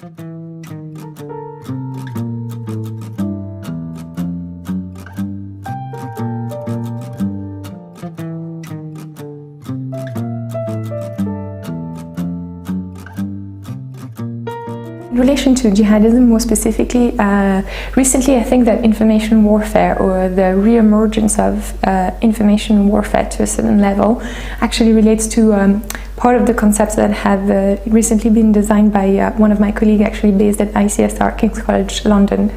In relation to jihadism more specifically, recently I think that information warfare, or the re-emergence of information warfare to a certain level, actually relates to part of the concepts that have recently been designed by one of my colleagues actually based at ICSR, King's College London,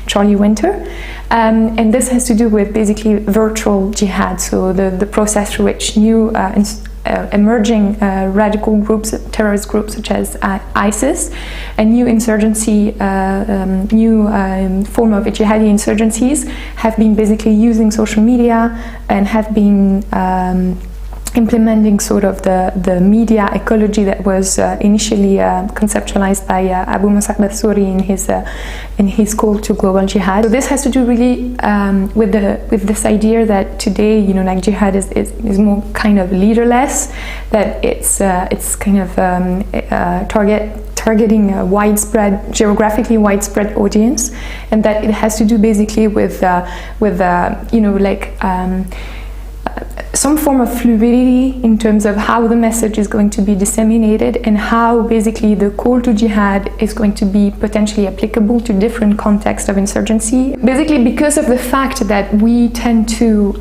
Charlie Winter. And this has to do with basically virtual jihad, so the process through which new emerging radical groups, terrorist groups such as ISIS, and new insurgency, new form of jihadi insurgencies have been basically using social media and have been implementing sort of the media ecology that was initially conceptualized by Abu Musab al-Suri in his call to global jihad. So this has to do really with this idea that today, you know, like jihad is more kind of leaderless, that it's kind of targeting a widespread, geographically widespread audience, and that it has to do basically with you know, like some form of fluidity in terms of how the message is going to be disseminated, and how basically the call to jihad is going to be potentially applicable to different contexts of insurgency. Basically because of the fact that we tend to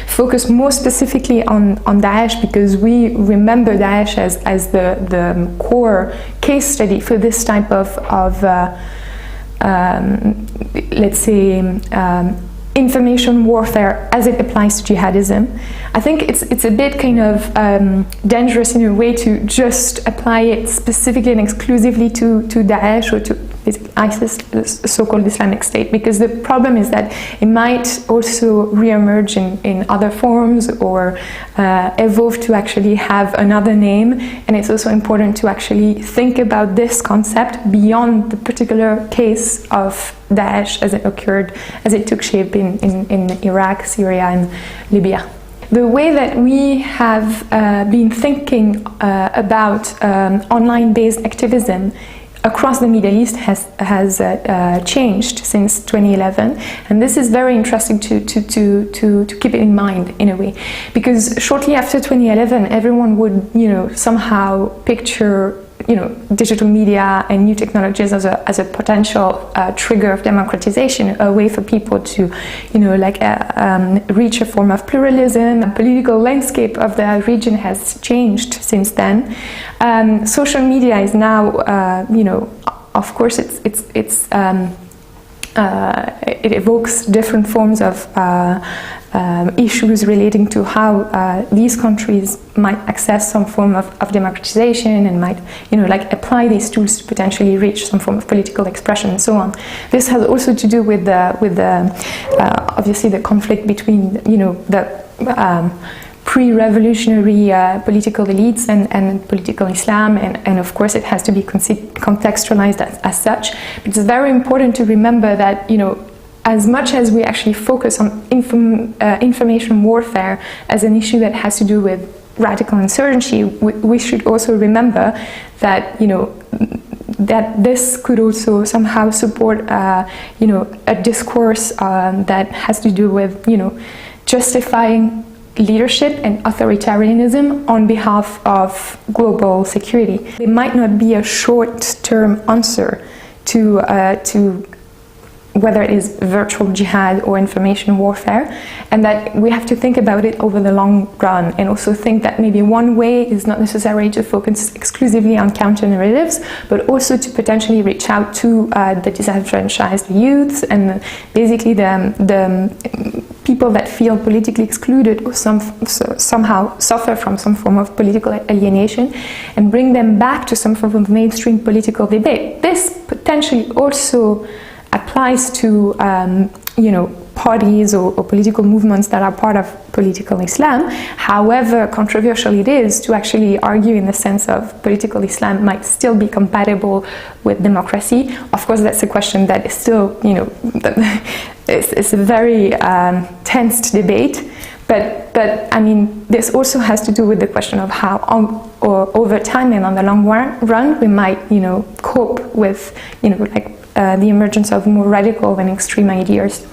focus more specifically on Daesh, because we remember Daesh as the core case study for this type of let's say, information warfare as it applies to jihadism. I think it's a bit kind of dangerous in a way to just apply it specifically and exclusively to Daesh or to ISIS, the so-called Islamic State, because the problem is that it might also re-emerge in other forms or evolve to actually have another name, and it's also important to actually think about this concept beyond the particular case of Daesh as it occurred, as it took shape in Iraq, Syria and Libya. The way that we have been thinking about online-based activism across the Middle East has changed since 2011, and this is very interesting to keep it in mind in a way, because shortly after 2011 everyone would, you know, somehow picture, you know, digital media and new technologies as a potential trigger of democratization, a way for people to, you know, like reach a form of pluralism. The political landscape of the region has changed since then. Social media is now, you know, of course, it evokes different forms of issues relating to how these countries might access some form of democratization, and might, you know, like apply these tools to potentially reach some form of political expression and so on. This has also to do with obviously the conflict between, you know, the pre-revolutionary political elites and political Islam, and of course it has to be contextualized as such. But it's very important to remember that, you know, as much as we actually focus on information warfare as an issue that has to do with radical insurgency, we should also remember that, you know, that this could also somehow support, you know, a discourse that has to do with, you know, justifying leadership and authoritarianism on behalf of global security. There might not be a short-term answer to whether it is virtual jihad or information warfare, and that we have to think about it over the long run, and also think that maybe one way is not necessarily to focus exclusively on counter-narratives, but also to potentially reach out to the disenfranchised youths and basically the people that feel politically excluded or somehow suffer from some form of political alienation, and bring them back to some form of mainstream political debate. This potentially also applies to you know, parties or political movements that are part of political Islam, however controversial it is to actually argue in the sense of political Islam might still be compatible with democracy. Of course, that's a question that is still, you know, it's a very tense debate. But I mean, this also has to do with the question of how, or over time and on the long run, we might, you know, cope with, you know, like the emergence of more radical and extreme ideas.